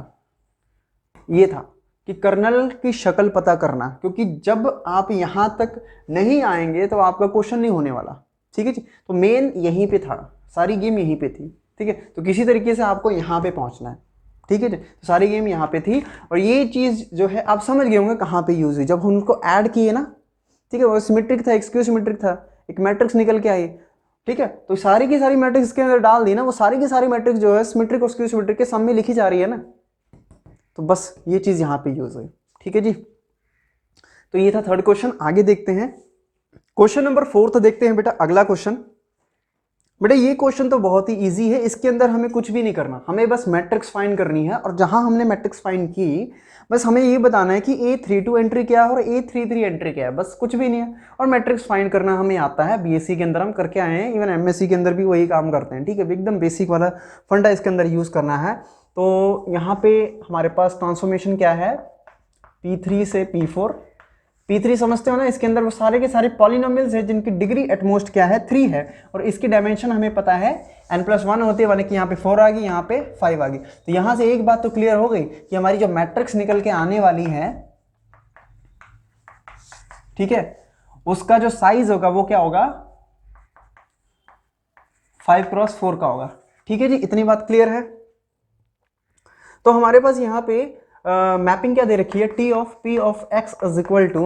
ये था कि कर्नल की शक्ल पता करना, क्योंकि जब आप यहां तक नहीं आएंगे तो आपका क्वेश्चन नहीं होने वाला। ठीक है जी। तो मेन यहीं पे था, सारी गेम यहीं पे थी। ठीक है। तो किसी तरीके से आपको यहां पे पहुंचना है। ठीक है जी। तो सारी गेम यहां पे थी और ये चीज जो है आप समझ गए होंगे कहां पे यूज हुई। जब हम उनको ऐड किए ना, ठीक है, वो सिमेट्रिक था, एक्सक्यू सिमेट्रिक था, एक मैट्रिक्स निकल के आई। ठीक है। तो सारी की सारी मैट्रिक्स के अंदर डाल दी ना, वो सारी की सारी मैट्रिक्स जो है सिमेट्रिक और स्क्यू सिमेट्रिक के सम में लिखी जा रही है ना। तो बस ये चीज यहां पे यूज हुई। ठीक है जी। तो ये था थर्ड क्वेश्चन। आगे देखते हैं क्वेश्चन नंबर 4। तो देखते हैं बेटा अगला क्वेश्चन। बेटा ये क्वेश्चन तो बहुत ही इजी है। इसके अंदर हमें कुछ भी नहीं करना, हमें बस मैट्रिक्स फाइंड करनी है। और जहां हमने मैट्रिक्स फाइंड की, बस हमें ये बताना है कि A32 एंट्री क्या है और A33 एंट्री क्या है, बस कुछ भी नहीं है। और मैट्रिक्स फाइंड करना हमें आता है, बीएससी के अंदर हम करके आए हैं, इवन एमएससी के अंदर भी वही काम करते हैं। ठीक है, एकदम बेसिक वाला फंडा इसके अंदर यूज करना है। तो यहाँ पे हमारे पास ट्रांसफॉर्मेशन क्या है? P3 से P4। P3 समझते हो ना, इसके अंदर वो सारे के सारे पॉलिनोमियल्स है जिनकी डिग्री एटमोस्ट क्या है? 3 है। और इसकी डायमेंशन हमें पता है n+1 होती है, यानी कि यहाँ पे 4 आ गई, यहाँ पे 5 आ गई। तो यहाँ से एक बात तो क्लियर हो गई कि हमारी जो मैट्रिक्स निकल के आने वाली है, ठीक है, उसका जो साइज होगा वो क्या होगा? 5x4 का होगा। ठीक है जी, इतनी बात क्लियर है। तो हमारे पास यहाँ पे मैपिंग क्या दे रखी है? P of x is equal to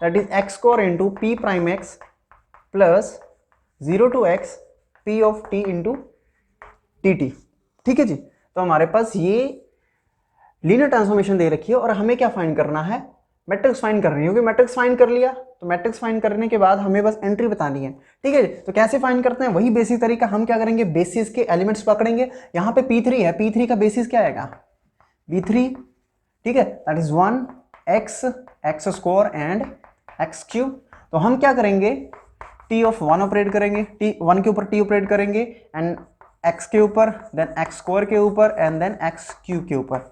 that is x square into P prime x plus 0 to x P of t into dt। ठीक है जी। तो हमारे पास ये लीनियर ट्रांसफॉर्मेशन दे रखी है और हमें क्या फाइंड करना है? मैट्रिक्स फाइंड करनी है। क्योंकि मैट्रिक्स फाइंड कर लिया तो मैट्रिक्स फाइंड करने के बाद हमें बस एंट्री बतानी है। ठीक है जी। तो कैसे फाइंड करते हैं? वही बेसिक तरीका। हम क्या करेंगे? बेसिस के एलिमेंट्स पकड़ेंगे। यहाँ पे P3 है, P3 का बेसिस क्या आएगा? B3। ठीक है, that is 1 x square and x cube. तो हम क्या करेंगे? T ऑफ 1 ऑपरेट करेंगे, T 1 के ऊपर T ऑपरेट करेंगे एंड x के ऊपर, देन x स्क्वायर के ऊपर एंड देन x क्यूब के ऊपर।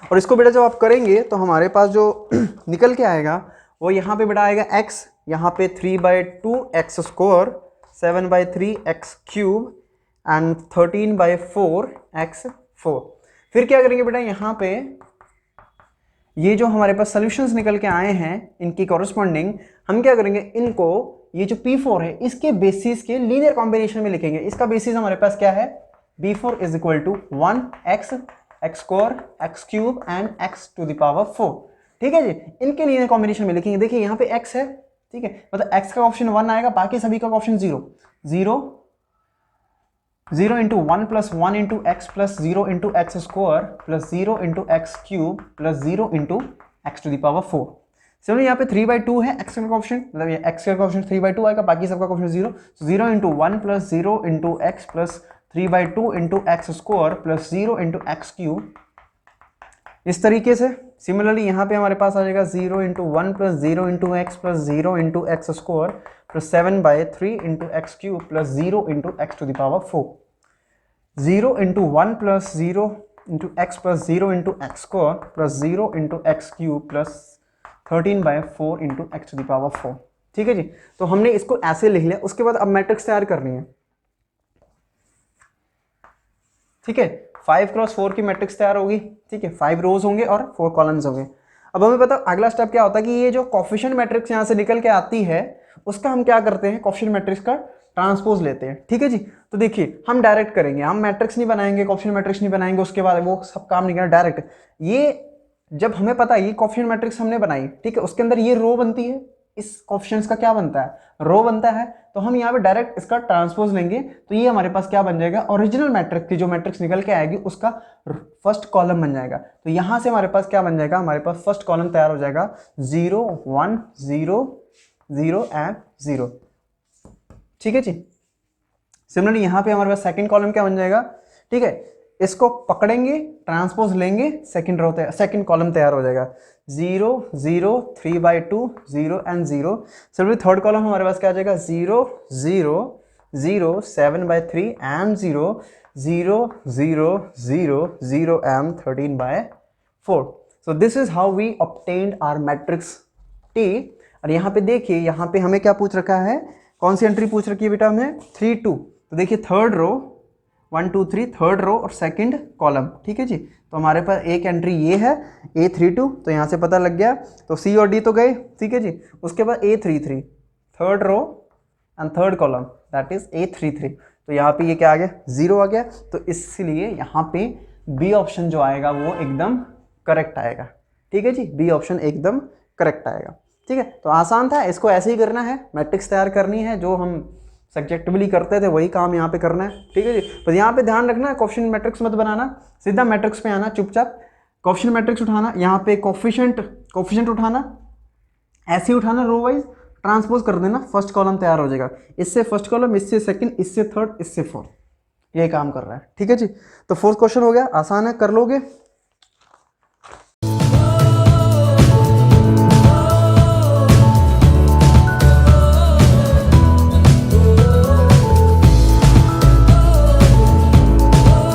और इसको बेटा जब आप करेंगे तो हमारे पास जो निकल के आएगा वो यहाँ पे बेटा आएगा x, यहाँ पे 3/2 x square, 7/3 x cube and 13/4 x 4। फिर क्या करेंगे बेटा? यहाँ पे ये जो हमारे पास सोल्यूशंस निकल के आए हैं इनकी कॉरेस्पॉन्डिंग, हम क्या करेंगे, इनको ये जो P4 है इसके बेसिस के लीनियर कॉम्बिनेशन में लिखेंगे। इसका बेसिस हमारे पास क्या है, B4 is equal to 1x x square x cube and x to the power 4। ठीक है जी, इनके लीनियर कॉम्बिनेशन में लिखेंगे। देखिए यहाँ पे x है, ठीक है, मतलब x का ऑप्शन 1 आएगा, बाकी सभी का option 0 0 0 into 1 plus 1 into X plus 0 into X square plus 0 into X cube plus 0 into X to the power 4। Similarly यहाँ पे 3/2 है एक्स का ऑप्शन, मतलब ये एक्स का ऑप्शन 3/2 आएगा, बाकी सबका option 0। 0 into 1 plus 0 into X plus 3/2 into X square plus 0 into X cube. इस तरीके से सिमिलरली यहाँ पे हमारे पास आ जाएगा 0 into 1 plus 0 into X plus 0 into X square plus 7/3 into X cube plus 0 into X to the power 4। 0 into 1 plus 0 into X plus 0 into X square plus 0 into X cube plus 13/4 into X to the power 4। ठीक है जी, तो हमने इसको ऐसे लिख लिया। उसके बाद अब मैट्रिक्स तैयार करनी है। ठीक है, 5x4 की मैट्रिक्स तैयार होगी। ठीक है, 5 रोज होंगे और 4 कॉलम्स होंगे। अब हमें पता अगला स्टेप क्या होता है कि ये जो कोफिशिएंट मैट्रिक्स यहाँ से निकल के आती है उसका हम क्या करते हैं, कोफिशिएंट मैट्रिक्स का ट्रांसपोज लेते हैं। ठीक है जी, तो देखिए हम डायरेक्ट करेंगे, हम मैट्रिक्स नहीं बनाएंगे, कोफिशिएंट मैट्रिक्स नहीं बनाएंगे, उसके बाद वो सब काम नहीं करना, डायरेक्ट। ये जब हमें पता है ये कोफिशिएंट मैट्रिक्स हमने बनाई, ठीक है, उसके अंदर ये रो बनती है, इस कोफिशिएंट्स का क्या बनता है, रो बनता है, तो हम यहाँ पे डायरेक्ट इसका ट्रांसपोज लेंगे, तो ये हमारे पास क्या बन जाएगा, ओरिजिनल मैट्रिक्स की जो मैट्रिक्स निकल के आएगी उसका फर्स्ट कॉलम बन जाएगा। तो यहाँ से हमारे पास क्या बन जाएगा, हमारे पास फर्स्ट कॉलम तैयार हो जाएगा 0 1 0 0 एंड 0। ठीक है जी, सिमिलरली यहाँ पे हमारे पास सेकंड कॉलम क्या बन जाएगा, ठीक है, इसको पकड़ेंगे, ट्रांसपोज लेंगे, सेकंड कॉलम तैयार हो जाएगा 0 0 3/2 0 एंड 0। सिमिलरली थर्ड कॉलम हमारे पास क्या आ जाएगा 0 0 0 7/3 and 0 0 0 0 0 and 13/4। So this is how we obtained our matrix T। और यहाँ पे देखिए, यहाँ पे हमें क्या पूछ रखा है, कौन सी एंट्री पूछ रखी है बेटा हमें, 3 2। तो देखिए थर्ड रो 1 2 3 थर्ड रो और सेकंड कॉलम। ठीक है जी, तो हमारे पास एक एंट्री ये है A32, तो यहाँ से पता लग गया, तो C और D तो गए। ठीक है जी, उसके बाद A33 third row and third column that is A33, तो यहाँ पे ये क्या आ गया 0 आ गया, तो इसलिए यहाँ पे B ऑप्शन जो आएगा वो एकदम करेक्ट आएगा। ठीक है जी, B ऑप्शन एकदम करेक्ट आएगा। ठीक है, तो आसान था, इसको ऐसे ही करना है, मैट्रिक्स तैयार करनी है, जो हम सब्जेक्टिवली करते थे वही काम यहाँ पे करना है। ठीक है जी, तो यहाँ पे ध्यान रखना, कोफिशिएंट मैट्रिक्स मत बनाना, सीधा मैट्रिक्स पे आना, चुपचाप कोफिशिएंट मैट्रिक्स उठाना, यहाँ पे कोफिशिएंट उठाना, ऐसे ही उठाना, रो वाइज ट्रांसपोज कर देना, फर्स्ट कॉलम तैयार हो जाएगा, इससे फर्स्ट कॉलम, इससे सेकंड, इससे थर्ड, इससे फोर्थ, यही काम कर रहा है। ठीक है जी, तो फोर्थ क्वेश्चन हो गया, आसान है, कर लोगे।